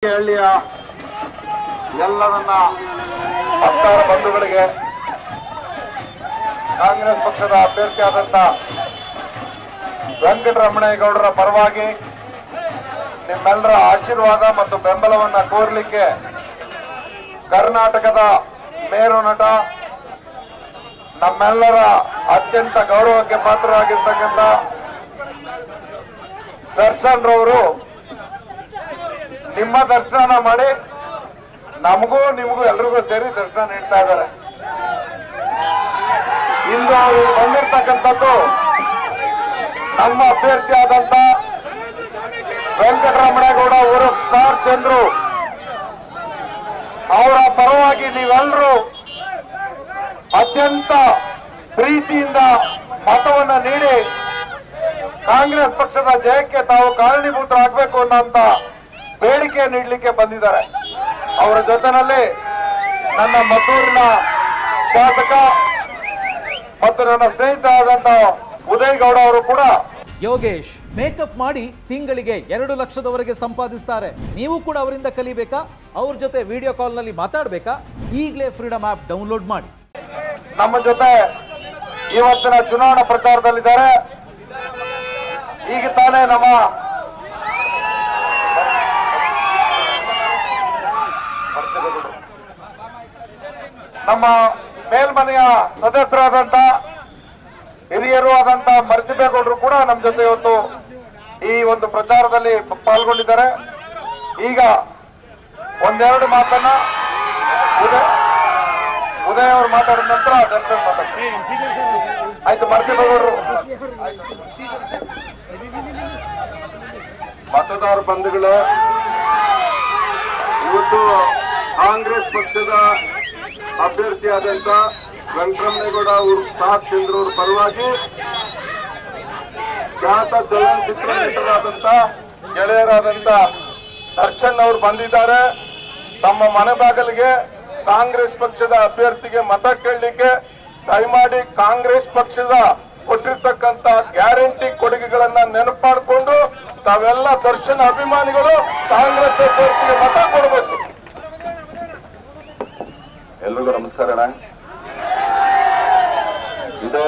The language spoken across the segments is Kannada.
ಹಳ್ಳಿಯ ಎಲ್ಲ ನನ್ನ ಭಕ್ತರ ಬಂಧುಗಳಿಗೆ ಕಾಂಗ್ರೆಸ್ ಪಕ್ಷದ ಅಭ್ಯರ್ಥಿಯಾದಂತ ವೆಂಕಟರಮಣೇಗೌಡರ ಪರವಾಗಿ ನಿಮ್ಮೆಲ್ಲರ ಆಶೀರ್ವಾದ ಮತ್ತು ಬೆಂಬಲವನ್ನು ಕೋರಲಿಕ್ಕೆ ಕರ್ನಾಟಕದ ಮೇರು ನಟ ನಮ್ಮೆಲ್ಲರ ಅತ್ಯಂತ ಗೌರವಕ್ಕೆ ಪಾತ್ರರಾಗಿರ್ತಕ್ಕಂಥ ದರ್ಶನ್ ರವರು ನಿಮ್ಮ ದರ್ಶನ ಮಾಡಿ ನಮಗೂ ನಿಮಗೂ ಎಲ್ರಿಗೂ ಸೇರಿ ದರ್ಶನ ನೀಡ್ತಾ ಇದ್ದಾರೆ. ಇಂದು ಅವರು ಬಂದಿರತಕ್ಕಂಥದ್ದು ನಮ್ಮ ಅಭ್ಯರ್ಥಿಯಾದಂತ ವೆಂಕಟರಮಣೇಗೌಡ ಅವರು ಸ್ಟಾರ್ ಚಂದ್ರು ಅವರ ಪರವಾಗಿ ನೀವೆಲ್ಲರೂ ಅತ್ಯಂತ ಪ್ರೀತಿಯಿಂದ ಮತವನ್ನ ನೀಡಿ ಕಾಂಗ್ರೆಸ್ ಪಕ್ಷದ ಜಯಕ್ಕೆ ತಾವು ಕಾರಣೀಭೂತರಾಗಬೇಕು ಅನ್ನೋಂತ ಬೇಡಿಕೆ ನೀಡಲಿಕ್ಕೆ ಬಂದಿದ್ದಾರೆ. ಅವರ ಜೊತೆನಲ್ಲಿ ನನ್ನ ಮದ್ದೂರಿನ ಶಾಸಕ ಮತ್ತು ನನ್ನ ಸ್ನೇಹಿತರಾದಂತ ಉದಯ್ ಗೌಡ ಅವರು ಕೂಡ. ಯೋಗೇಶ್ ಮೇಕಪ್ ಮಾಡಿ ತಿಂಗಳಿಗೆ 2 ಲಕ್ಷದವರೆಗೆ ಸಂಪಾದಿಸ್ತಾರೆ. ನೀವು ಕೂಡ ಅವರಿಂದ ಕಲಿಬೇಕಾ? ಅವ್ರ ಜೊತೆ ವಿಡಿಯೋ ಕಾಲ್ ನಲ್ಲಿ ಮಾತಾಡಬೇಕಾ? ಈಗಲೇ ಫ್ರೀಡಮ್ ಆಪ್ ಡೌನ್ಲೋಡ್ ಮಾಡಿ. ನಮ್ಮ ಜೊತೆ ಇವತ್ತಿನ ಚುನಾವಣಾ ಪ್ರಚಾರದಲ್ಲಿದ್ದಾರೆ. ಈಗ ತಾನೇ ನಮ್ಮ ಮೇಲ್ಮನೆಯ ಸದಸ್ಯರಾದಂತ ಹಿರಿಯರು ಆದಂತ ಮರಸಿಬೇಗೌಡರು ಕೂಡ ನಮ್ಮ ಜೊತೆ ಇವತ್ತು ಈ ಒಂದು ಪ್ರಚಾರದಲ್ಲಿ ಪಾಲ್ಗೊಂಡಿದ್ದಾರೆ. ಈಗ ಒಂದೆರಡು ಮಾತನ್ನ ಉದಯ್ ಅವರು ಮಾತಾಡಿದ ನಂತರ ದರ್ಶನ್ ಮಾತಾಡ್ತಾರೆ. ಆಯ್ತು, ಮರಸಿಬೇಗೌಡರು. ಮತದಾರ ಬಂಧುಗಳೇ, ಇವತ್ತು ಕಾಂಗ್ರೆಸ್ ಪಕ್ಷದ ಅಭ್ಯರ್ಥಿಯಾದಂತ ವೆಂಕಟರಮಣೇಗೌಡ ಅವರು ಸ್ಟಾರ್ ಚಂದ್ರ ಅವರ ಪರವಾಗಿ ಖ್ಯಾತ ಚಲನಚಿತ್ರ ನಟರಾದಂತ ಗೆಳೆಯರಾದಂತ ದರ್ಶನ್ ಅವರು ಬಂದಿದ್ದಾರೆ. ತಮ್ಮ ಮನೆ ಬಾಗಿಲಿಗೆ ಕಾಂಗ್ರೆಸ್ ಪಕ್ಷದ ಅಭ್ಯರ್ಥಿಗೆ ಮತ ಕೇಳಲಿಕ್ಕೆ ದಯಮಾಡಿ ಕಾಂಗ್ರೆಸ್ ಪಕ್ಷದ ಕೊಟ್ಟಿರ್ತಕ್ಕಂತ ಗ್ಯಾರಂಟಿ ಕೊಡುಗೆಗಳನ್ನ ನೆನಪು ಮಾಡಿಕೊಂಡು ತಾವೆಲ್ಲ ದರ್ಶನ್ ಅಭಿಮಾನಿಗಳು ಕಾಂಗ್ರೆಸ್ ಅಭ್ಯರ್ಥಿಗೆ ಮತ ಕೊಡಬೇಕು. ಎಲ್ರಿಗೂ ನಮಸ್ಕಾರ. ಇದೇ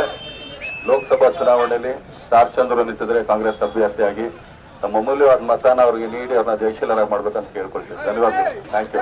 ಲೋಕಸಭಾ ಚುನಾವಣೆಯಲ್ಲಿ ಸ್ಟಾರ್ ಚಂದ್ರ ನಿಂತಿದ್ರೆ ಕಾಂಗ್ರೆಸ್ ಅಭ್ಯರ್ಥಿಯಾಗಿ ತಮ್ಮ ಅಮೂಲ್ಯವಾದ ಮತನ ಅವರಿಗೆ ನೀಡಿ ಅವ್ರನ್ನ ಜಯಶೀಲರಾಗಿ ಮಾಡ್ಬೇಕಂತ ಕೇಳ್ಕೊಳ್ತೀವಿ. ಧನ್ಯವಾದಗಳು. Thank you.